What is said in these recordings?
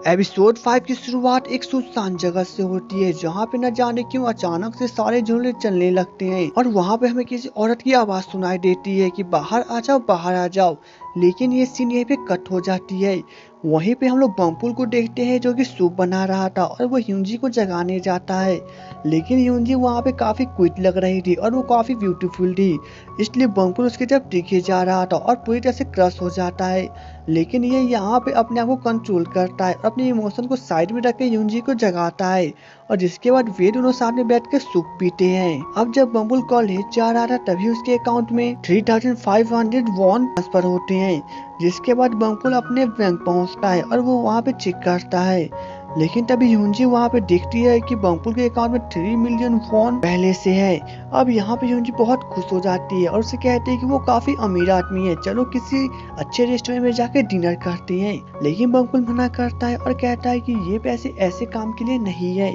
Episode 5 की शुरुआत एक सुनसान जगह से होती है जहाँ पे न जाने क्यों अचानक से सारे झूले चलने लगते हैं और वहाँ पे हमें किसी औरत की आवाज सुनाई देती है कि बाहर आ जाओ बाहर आ जाओ। लेकिन ये सीन यहीं पे कट हो जाती है। वहीं पे हम लोग बम्पुल को देखते हैं जो कि सूप बना रहा था और वो ह्यूंजी को जगाने जाता है। लेकिन ह्यूंजी वहाँ पे काफी क्विट लग रही थी और वो काफी ब्यूटीफुल थी, इसलिए बम्पुल उसकी तरफ दिखे जा रहा था और पूरी तरह से क्रश हो जाता है। लेकिन ये यहाँ पे अपने आप को कंट्रोल करता है और अपने इमोशन को साइड में रख के यूंजी को जगाता है और जिसके बाद वे दोनों सामने बैठ के सूप पीते हैं। अब जब बम्बुल कॉलेज जा रहा था तभी उसके अकाउंट में 3500 वॉन ट्रांसफर होते हैं, जिसके बाद बम्बुल अपने बैंक पहुंचता है और वो वहाँ पे चेक करता है। लेकिन तभी यूंजी वहाँ पे देखती है कि बम्पुल के अकाउंट में 3 मिलियन वॉन पहले से है। अब यहाँ पे यूंजी बहुत खुश हो जाती है और उसे कहती है कि वो काफी अमीर आदमी है, चलो किसी अच्छे रेस्टोरेंट में जाके डिनर करते हैं। लेकिन बम्पुल मना करता है और कहता है कि ये पैसे ऐसे काम के लिए नहीं है।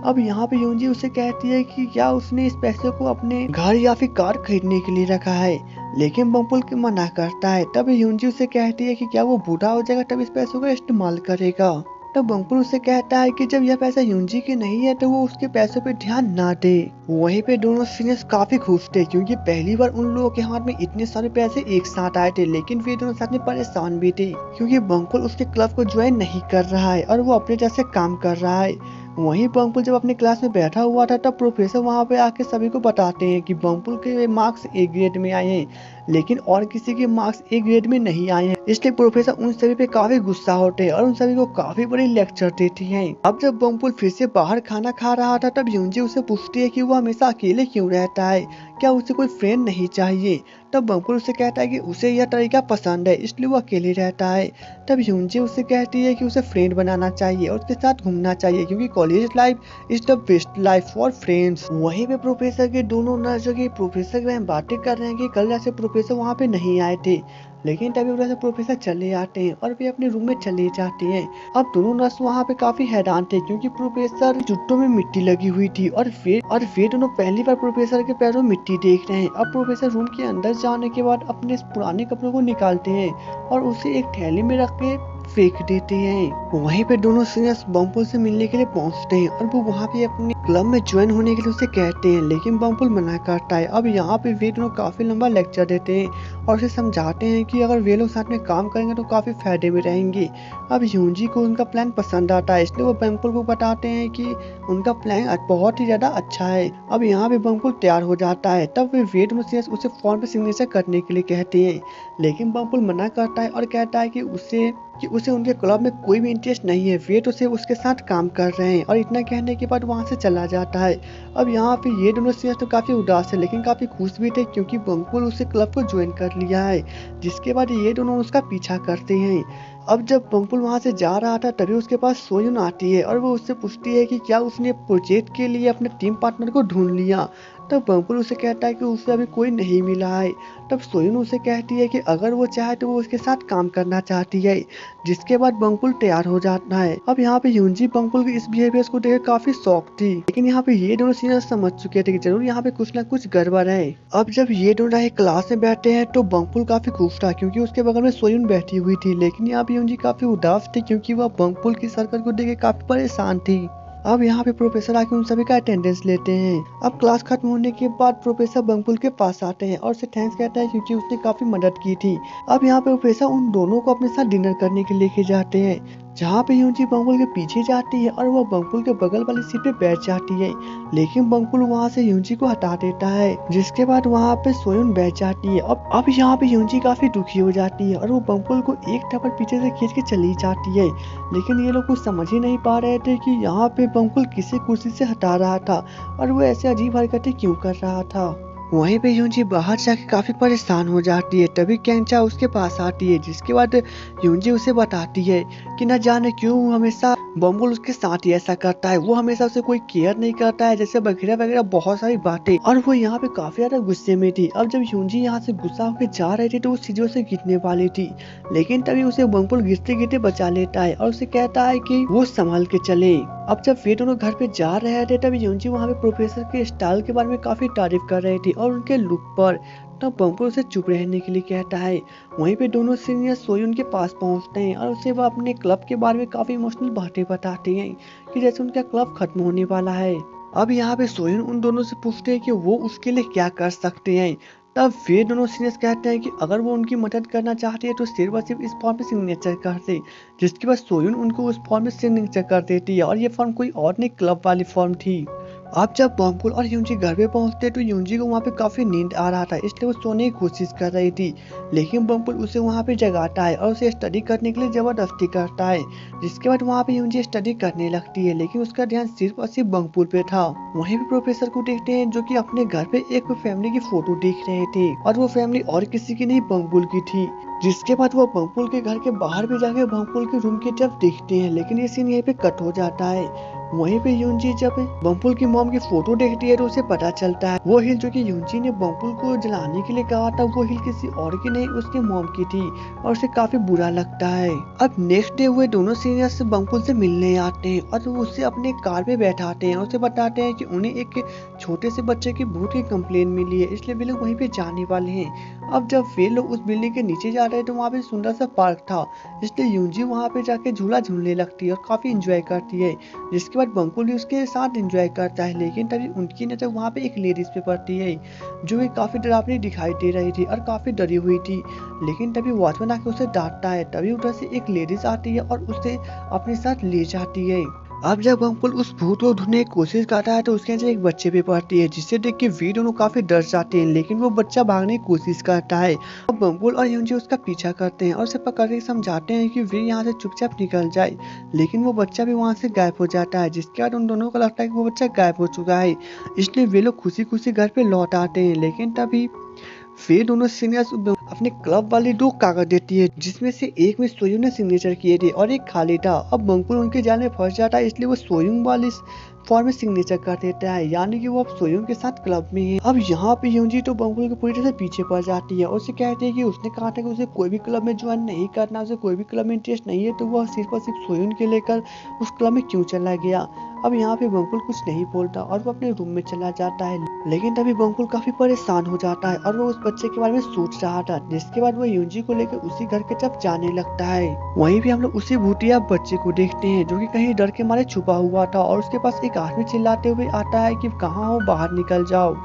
अब यहाँ पे यूंजी उसे कहती है कि क्या उसने इस पैसे को अपने घर या फिर कार खरीदने के लिए रखा है। लेकिन बम्पुल मना करता है। तब यूंजी उसे कहती है कि क्या वो बूढ़ा हो जाएगा तब इस पैसों का इस्तेमाल करेगा। तब बम्पुल उससे कहता है कि जब यह पैसा यूंजी की नहीं है तो वो उसके पैसों पे ध्यान ना दे। वहीं पे दोनों सीनियर्स काफी खुश थे क्योंकि पहली बार उन लोगों के हाथ में इतने सारे पैसे एक साथ आए थे। लेकिन वे दोनों साथ में परेशान भी थे क्योंकि बम्पुल उसके क्लब को ज्वाइन नहीं कर रहा है और वो अपने तरह से काम कर रहा है। वहीं बम्पुल जब अपने क्लास में बैठा हुआ था तब प्रोफेसर वहां पे आके सभी को बताते हैं कि बम्पुल के मार्क्स ए ग्रेड में आए हैं लेकिन और किसी के मार्क्स ए ग्रेड में नहीं आए हैं। इसलिए प्रोफेसर उन सभी पे काफी गुस्सा होते हैं और उन सभी को काफी बड़ी लेक्चर देती हैं। अब जब बम्पुल फिर से बाहर खाना खा रहा था तब यूंजी उसे पूछती है कि वो हमेशा अकेले क्यों रहता है, क्या उसे कोई फ्रेंड नहीं चाहिए। तब बम्पुल उसे कहता है कि उसे यह तरीका पसंद है इसलिए वो अकेले रहता है। तब यूंजी उसे कहती है कि उसे फ्रेंड बनाना चाहिए और उसके साथ घूमना चाहिए क्योंकि college life is the best life for friends. वहीं पे प्रोफेसर के दोनों नर्स जो कि प्रोफेसर के बारे में बातें कर रहे हैं कि कल जैसे प्रोफेसर वहाँ पे नहीं आए थे। लेकिन तभी उधर से प्रोफेसर चले आते हैं और वे अपने रूम में चले जाते हैं। अब दोनों नर्स वहाँ पे काफी हैरान थे क्योंकि प्रोफेसर जुट्टों में मिट्टी लगी हुई थी और वे दोनों पहली बार प्रोफेसर के पैरों में मिट्टी देख रहे हैं। अब प्रोफेसर रूम के अंदर जाने के बाद अपने पुराने कपड़ों को निकालते हैं और उसे एक थैली में रख के फेंक देते हैं। वहीं पे दोनों सीनियर्स बम्पुल से मिलने के लिए पहुंचते हैं और वो वहाँ पे अपने क्लब में ज्वाइन होने के लिए उसे कहते हैं लेकिन बम्पुल मना करता है। अब यहाँ पे वे दोनों काफी लंबा लेक्चर देते हैं और उसे समझाते हैं कि अगर वे लोग साथ में काम करेंगे तो काफी फायदे में रहेंगे। अब यूंजी को उनका प्लान पसंद आता है इसलिए वो बम्पुल को बताते हैं कि उनका प्लान बहुत ही ज्यादा अच्छा है। अब यहाँ पे बम्पुल तैयार हो जाता है तब वे दोनों सीनियर्स उसे फॉर्म पे सिग्नेचर करने के लिए कहते हैं लेकिन बम्पुल मना करता है और कहता है कि उसे उनके क्लब में कोई भी इंटरेस्ट नहीं है, वे तो सिर्फ उसके साथ काम कर रहे हैं। और इतना कहने के बाद वहां से चला जाता है। अब यहाँ पे ये दोनों सीनियर्स तो काफी उदास है लेकिन काफी खुश भी थे क्योंकि बम्पुल उसे क्लब को ज्वाइन कर लिया है। जिसके बाद ये दोनों उसका पीछा करते हैं। अब जब बम्पुल वहां से जा रहा था तभी उसके पास सोयुन आती है और वो उससे पूछती है कि क्या उसने प्रोजेक्ट के लिए अपने टीम पार्टनर को ढूंढ लिया। तब बम्पुल उसे कहता है कि उसे अभी कोई नहीं मिला है। तब सोयुन उसे कहती है कि अगर वो चाहे तो वो उसके साथ काम करना चाहती है। जिसके बाद बम्पुल तैयार हो जाता है। अब यहाँ पे यूंजी बम्पुल के इस बिहेवियर को देख काफी शौक थी लेकिन यहाँ पे ये दोनों सीनियर समझ चुके थे कि जरूर यहाँ पे कुछ ना कुछ गड़बड़ है। अब जब ये दोनों एक क्लास में बैठे हैं तो बम्पुल काफी खुश था क्योंकि उसके बगल में सोयुन बैठी हुई थी। लेकिन यहाँ पे यूंजी काफी उदास थी क्योंकि वह बम्पुल की हरकत को देख के काफी परेशान थी। अब यहाँ पे प्रोफेसर आके उन सभी का अटेंडेंस लेते हैं। अब क्लास खत्म होने के बाद प्रोफेसर बम्पुल के पास आते हैं और उसे थैंक्स कहता है क्योंकि उसने काफी मदद की थी। अब यहाँ पे प्रोफेसर उन दोनों को अपने साथ डिनर करने के लिए लेके जाते हैं जहाँ पे यूंजी बम्पुल के पीछे जाती है और वह बम्पुल के बगल वाली सीट पे बैठ जाती है। लेकिन बम्पुल वहाँ से यूंजी को हटा देता है जिसके बाद वहाँ पे सोयुन बैठ जाती है। अब यहाँ पे यूंजी काफी दुखी हो जाती है और वो बम्पुल को एक थप्पड़ पीछे से खींच के चली जाती है। लेकिन ये लोग कुछ समझ ही नहीं पा रहे थे कि यहाँ पे बम्पुल किसी कुर्सी से हटा रहा था और वो ऐसे अजीब हरकतें क्यों कर रहा था। वहीं पे यूंजी बाहर जाके काफी परेशान हो जाती है तभी कैंचा उसके पास आती है। जिसके बाद यूंजी उसे बताती है कि न जाने क्यों हमेशा बम्बुल उसके साथ ही ऐसा करता है, वो हमेशा उसे कोई केयर नहीं करता है जैसे वगैरह वगैरह बहुत सारी बातें। और वो यहाँ पे काफी ज्यादा गुस्से में थी। अब जब यूंजी यहाँ से गुस्सा होकर जा रही थी तो वो सीढ़ियों से गिरने वाली थी लेकिन तभी उसे बम्बुल गिरते गिरते बचा लेता है और उसे कहता है कि वो संभल के चले। अब जब वे दोनों घर पे जा रहे थे तभी यूंजी वहाँ पे प्रोफेसर के स्टाइल के बारे में काफी तारीफ कर रही थी और उनके लुक पर। तब बम्पुल उसे चुप रहने के लिए कहता है। वहीं पे दोनों सीनियर सोयून के पास पहुंचते हैं और उसे वह अपने क्लब के बारे में काफी इमोशनल बातें बताते हैं कि जैसे उनका क्लब खत्म होने वाला है। अब यहाँ पे सोयून उन दोनों से पूछते हैं कि वो उसके लिए क्या कर सकते हैं। तब वे दोनों सीनियर्स कहते हैं कि अगर वो उनकी मदद करना चाहते हैं तो सिर्फ और सिर्फ इस फॉर्म पे सिग्नेचर कर दे। जिसके बाद सोयून उनको उस फॉर्म में सिग्नेचर कर देती है और ये फॉर्म कोई और नहीं, क्लब वाली फॉर्म थी। अब जब बम्पुल और यूनजी घर पे पहुंचते तो यूनजी को वहाँ पे काफी नींद आ रहा था, इसलिए वो सोने की कोशिश कर रही थी। लेकिन बम्पुल उसे वहाँ पे जगाता है और उसे स्टडी करने के लिए जबरदस्ती करता है। जिसके बाद वहाँ पे यूनजी स्टडी करने लगती है, लेकिन उसका ध्यान सिर्फ और सिर्फ बम्पुल पे था। वहीं भी प्रोफेसर को देखते हैं जो कि अपने घर पे एक फैमिली की फोटो देख रहे थे और वो फैमिली और किसी की नहीं, बम्पुल की थी। जिसके बाद वो बम्पुल के घर के बाहर भी जाके बम्पुल के रूम की तरफ देखते हैं, लेकिन ये सीन यहीं पे कट हो जाता है। वहीं पे यूनजी जब बम्पुल की मॉम की फोटो देखती है तो उसे पता चलता है वो हिल जो कि यूनजी ने बम्पुल को जलाने के लिए कहा था, वो हिल किसी और की नहीं, उसके मॉम की थी और उसे काफी बुरा लगता है। अब नेक्स्ट डे हुए दोनों सीनियर्स बम्पुल से मिलने आते हैं और वो उसे अपने कार पे बैठाते हैं और उसे बताते हैं कि उन्हें एक छोटे से बच्चे की भूत की कंप्लेन मिली है, इसलिए वे लोग वहीं पे जाने वाले हैं। अब जब वे लोग उस बिल्डिंग के नीचे जा रहे हैं तो वहाँ पे सुंदर सा पार्क था, इसलिए यूनजी वहाँ पे जाके झूला झूलने लगती है और काफी इंजॉय करती है। जिसके बाद बम्पुल भी उसके साथ एंजॉय करता है, लेकिन तभी उनकी नजर वहाँ पे एक लेडीज पे पड़ती है जो कि काफी डरावनी दिखाई दे रही थी और काफी डरी हुई थी। लेकिन तभी वॉचमैन आके उसे डांटता है, तभी उधर से एक लेडीज आती है और उसे अपने साथ ले जाती है। अब जब बम्पुल उस भूत को ढूंढने की कोशिश करता है तो उसके नजर एक बच्चे पे पड़ती है, जिसे देख के वे दोनों काफी डर जाते हैं, लेकिन वो बच्चा भागने की कोशिश करता है। अब बम्पुल और यूनजी उसका पीछा करते हैं और उसे पकड़ के समझाते हैं कि वे यहाँ से चुपचाप निकल जाए, लेकिन वो बच्चा भी वहाँ से गायब हो जाता है। जिसके बाद उन दोनों को लगता है कि वो बच्चा गायब हो चुका है, इसलिए वे लोग खुशी खुशी घर पे लौट आते हैं। लेकिन तभी वे दोनों सीनियर्स अपने क्लब वाली 2 कागज देती है, जिसमें से एक में सोयून ने सिग्नेचर किए थे और एक खाली था। अब बम्पुल उनके जाल में फंस जाता है, इसलिए वो सोयून वाली फॉर्म में सिग्नेचर कर देता है, यानी कि वो अब सोयून के साथ क्लब में है। अब यहाँ पे यूनजी तो बम्पुल के पूरी तरह से पीछे पड़ जाती है और उसे कहती है कि उसने कहा था कि उसे कोई भी क्लब में ज्वाइन नहीं करना, उसे कोई भी क्लब में इंटरेस्ट नहीं है, तो वह सिर्फ और सिर्फ सोयून के लेकर उस क्लब में क्यों चला गया। अब यहाँ पे बम्पुल कुछ नहीं बोलता और वो अपने रूम में चला जाता है, लेकिन तभी बम्पुल काफी परेशान हो जाता है और वो उस बच्चे के बारे में सोच रहा था। जिसके बाद वो यूनजी को लेकर उसी घर के तरफ जाने लगता है। वहीं भी हम लोग उसी भूतिया बच्चे को देखते हैं जो कि कहीं डर के मारे छुपा हुआ था और उसके पास एक आदमी चिल्लाते हुए आता है कि कहाँ हो, बाहर निकल जाओ।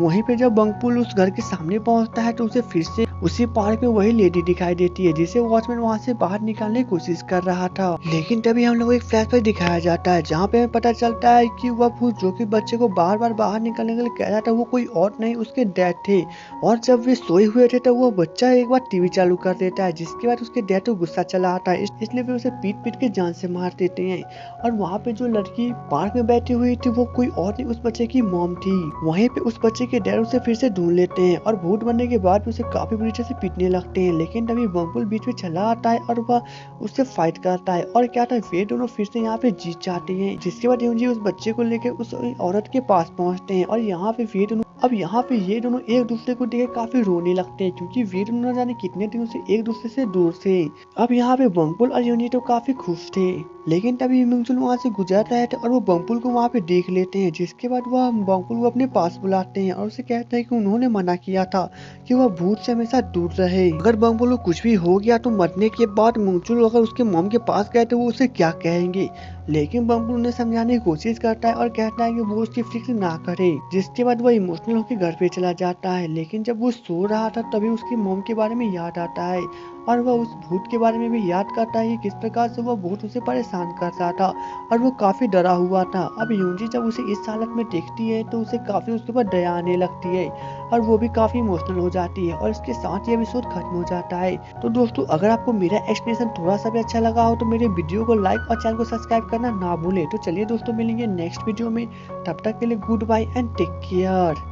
वहीं पे जब बम्पुल उस घर के सामने पहुंचता है तो उसे फिर से उसी पार्क में वही लेडी दिखाई देती है, जिसे वॉचमैन वहां से बाहर निकालने की कोशिश कर रहा था। लेकिन तभी हम लोग एक फ्लैशबैक दिखाया जाता है जहाँ पे हमें पता चलता है कि वह भूत जो कि बच्चे को बार बार बाहर निकलने के लिए कह रहा था, वो कोई और नहीं, उसके डैड थे। और जब वे सोए हुए थे तो वो बच्चा एक बार टीवी चालू कर देता है, जिसके बाद उसके डैड को गुस्सा चला आता है, इसलिए वे उसे पीट पीट के जान से मार देते हैं। और वहाँ पे जो लड़की पार्क में बैठी हुई थी वो कोई और नहीं, उस बच्चे की मॉम थी। वहीं पे उस बच्चे के डैड उसे फिर से ढूंढ लेते हैं और भूत बनने के बाद उसे काफी बुरी तरह से पीटने लगते हैं। लेकिन तभी बम्पुल बीच में चला आता है और वह उससे फाइट करता है और क्या था, वे दोनों फिर से यहाँ पे जीत जाते हैं। जिसके बाद यूनजी उस बच्चे को लेकर उस औरत के पास पहुंचते हैं और यहाँ पे वे दोनों ये दोनों एक दूसरे को देख काफी रोने लगते हैं, क्योंकि वे दोनों न जाने कितने दिनों से एक दूसरे से दूर थे। अब यहाँ पे बम्पुल और यूनजी तो काफी खुश थे, लेकिन तभी मिंगजुल वहाँ से गुजर रहे थे और वो बम्पुल को वहाँ पे देख लेते हैं। जिसके बाद वह बम्पुल को अपने पास बुलाते हैं और उसे कहते हैं कि उन्होंने मना किया था कि वह भूत से हमेशा दूर रहे। अगर बम्पुल को कुछ भी हो गया तो मरने के बाद मिंगजुल अगर उसके मॉम के पास गए तो वो उसे क्या कहेंगे। लेकिन बम्पुल उन्हें समझाने की कोशिश करता है और कहता है कि वो उसकी फिक्र ना करे। जिसके बाद वह इमोशनल होकर घर पे चला जाता है। लेकिन जब वो सो रहा था तभी उसकी मॉम के बारे में याद आता है और वह उस भूत के बारे में भी याद करता है कि किस प्रकार से वह भूत उसे परेशान कर रहा था और वो काफी डरा हुआ था। अब यूनजी जब उसे इस हालत में देखती है तो उसे काफी उसके ऊपर दया आने लगती है और वो भी काफी इमोशनल हो जाती है और इसके साथ ये एपिसोड खत्म हो जाता है। तो दोस्तों, अगर आपको मेरा एक्सप्लेनेशन थोड़ा सा भी अच्छा लगा हो तो मेरे वीडियो को लाइक और चैनल को सब्सक्राइब करना ना भूले। तो चलिए दोस्तों, मिलेंगे नेक्स्ट वीडियो में, तब तक के लिए goodbye and take care.